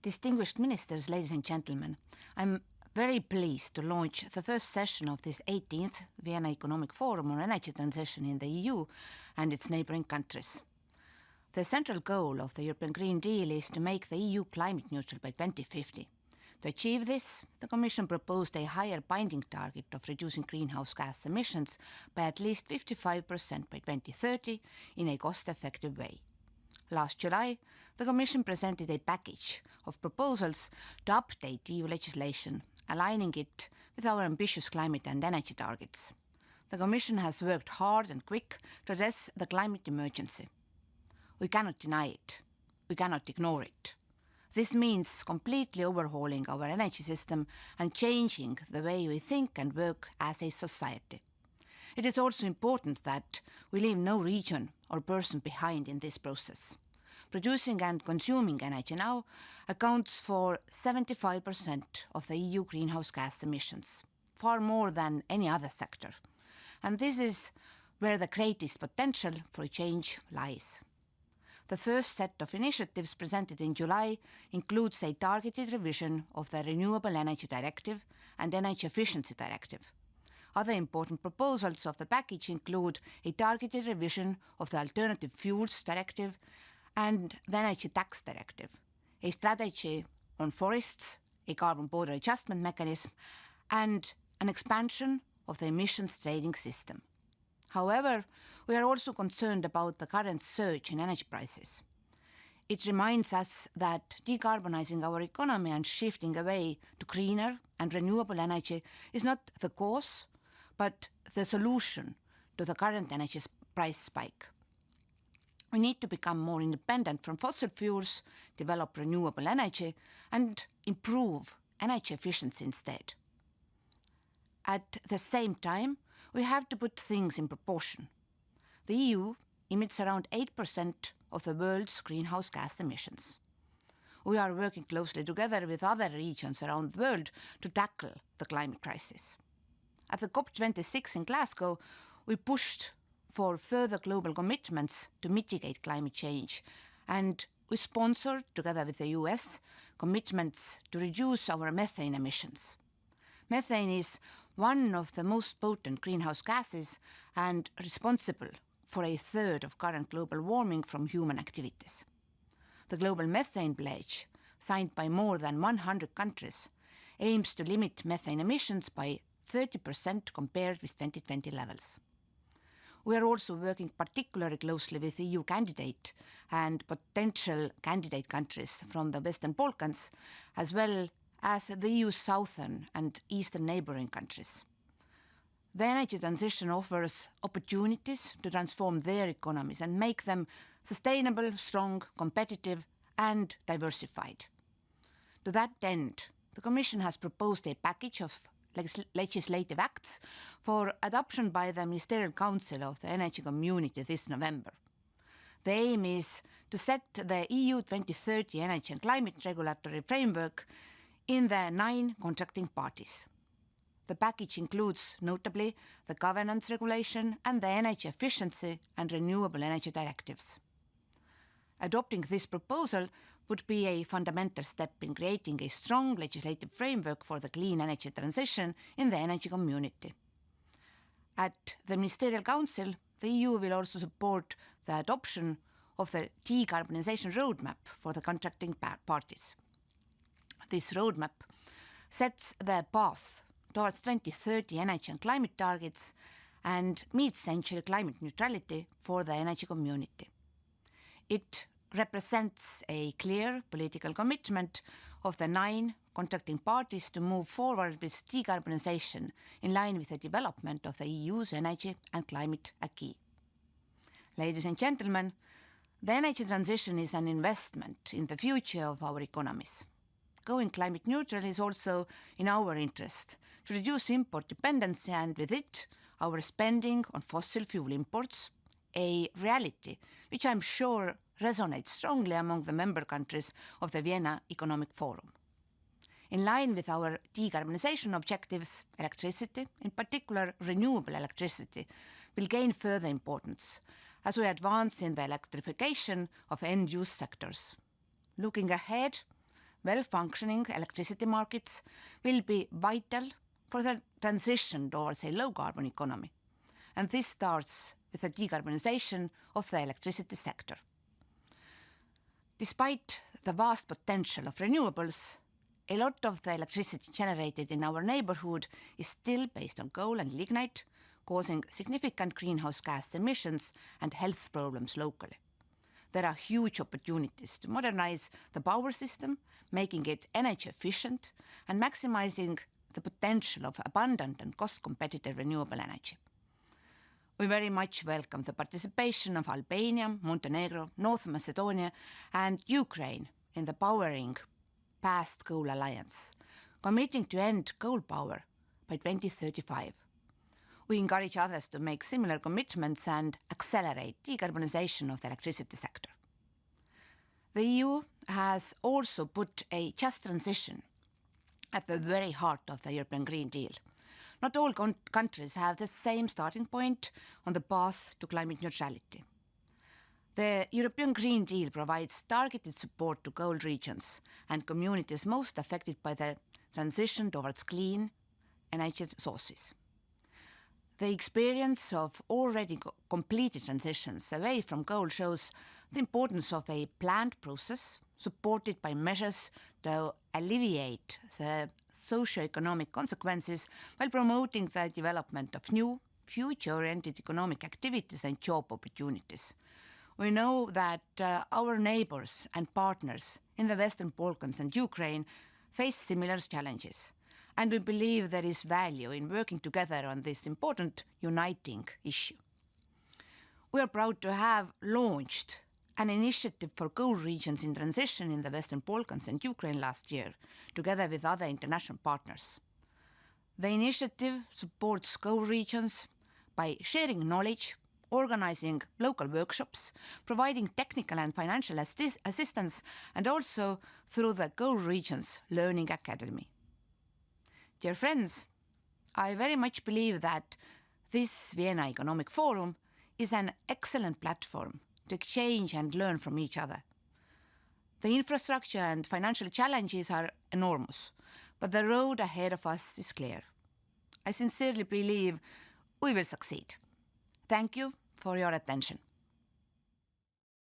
Distinguished ministers, ladies and gentlemen, I'm very pleased to launch the first session of this 18th Vienna Economic Forum on energy transition in the EU and its neighbouring countries. The central goal of the European Green Deal is to make the EU climate neutral by 2050. To achieve this, the Commission proposed a higher binding target of reducing greenhouse gas emissions by at least 55% by 2030 in a cost-effective way. Last July, the Commission presented a package of proposals to update EU legislation, aligning it with our ambitious climate and energy targets. The Commission has worked hard and quick to address the climate emergency. We cannot deny it. We cannot ignore it. This means completely overhauling our energy system and changing the way we think and work as a society. It is also important that we leave no region or person behind in this process. Producing and consuming energy now accounts for 75% of the EU greenhouse gas emissions, far more than any other sector. And this is where the greatest potential for change lies. The first set of initiatives presented in July includes a targeted revision of the Renewable Energy Directive and Energy Efficiency Directive. Other important proposals of the package include a targeted revision of the Alternative Fuels Directive and the Energy Tax Directive, a strategy on forests, a carbon border adjustment mechanism, and an expansion of the emissions trading system. However, we are also concerned about the current surge in energy prices. It reminds us that decarbonizing our economy and shifting away to greener and renewable energy is not the cause, but the solution to the current energy price spike. We need to become more independent from fossil fuels, develop renewable energy, and improve energy efficiency instead. At the same time, we have to put things in proportion. The EU emits around 8% of the world's greenhouse gas emissions. We are working closely together with other regions around the world to tackle the climate crisis. At the COP26 in Glasgow, we pushed for further global commitments to mitigate climate change, and we sponsored, together with the US, commitments to reduce our methane emissions. Methane is one of the most potent greenhouse gases and responsible for a third of current global warming from human activities. The Global Methane Pledge, signed by more than 100 countries, aims to limit methane emissions by 30% compared with 2020 levels. We are also working particularly closely with EU candidate and potential candidate countries from the Western Balkans, as well as the EU's southern and eastern neighbouring countries. The energy transition offers opportunities to transform their economies and make them sustainable, strong, competitive and diversified. To that end, the Commission has proposed a package of legislative acts for adoption by the Ministerial Council of the Energy Community this November. The aim is to set the EU 2030 energy and climate regulatory framework in the 9 contracting parties. The package includes, notably, the governance regulation and the energy efficiency and renewable energy directives. Adopting this proposal would be a fundamental step in creating a strong legislative framework for the clean energy transition in the energy community. At the Ministerial Council, the EU will also support the adoption of the decarbonisation roadmap for the contracting parties. This roadmap sets the path towards 2030 energy and climate targets and mid-century climate neutrality for the energy community. It represents a clear political commitment of the 9 contracting parties to move forward with decarbonisation in line with the development of the EU's energy and climate acquis. Ladies and gentlemen, the energy transition is an investment in the future of our economies. Going climate neutral is also in our interest to reduce import dependency and with it our spending on fossil fuel imports, a reality which I'm sure resonates strongly among the member countries of the Vienna Economic Forum. In line with our decarbonisation objectives, electricity, in particular renewable electricity, will gain further importance as we advance in the electrification of end-use sectors. Looking ahead, well-functioning electricity markets will be vital for the transition towards a low-carbon economy. And this starts with the decarbonization of the electricity sector. Despite the vast potential of renewables, a lot of the electricity generated in our neighborhood is still based on coal and lignite, causing significant greenhouse gas emissions and health problems locally. There are huge opportunities to modernize the power system, making it energy efficient and maximizing the potential of abundant and cost-competitive renewable energy. We very much welcome the participation of Albania, Montenegro, North Macedonia, and Ukraine in the Powering Past Coal Alliance, committing to end coal power by 2035. We encourage others to make similar commitments and accelerate decarbonization of the electricity sector. The EU has also put a just transition at the very heart of the European Green Deal. Not all countries have the same starting point on the path to climate neutrality. The European Green Deal provides targeted support to coal regions and communities most affected by the transition towards clean energy sources. The experience of already completed transitions away from coal shows the importance of a planned process supported by measures to alleviate the socio-economic consequences while promoting the development of new, future-oriented economic activities and job opportunities. We know that our neighbors and partners in the Western Balkans and Ukraine face similar challenges. And we believe there is value in working together on this important uniting issue. We are proud to have launched an initiative for coal regions in transition in the Western Balkans and Ukraine last year, together with other international partners. The initiative supports coal regions by sharing knowledge, organizing local workshops, providing technical and financial assistance, and also through the Coal Regions Learning Academy. Dear friends, I very much believe that this Vienna Economic Forum is an excellent platform to exchange and learn from each other. The infrastructure and financial challenges are enormous, but the road ahead of us is clear. I sincerely believe we will succeed. Thank you for your attention.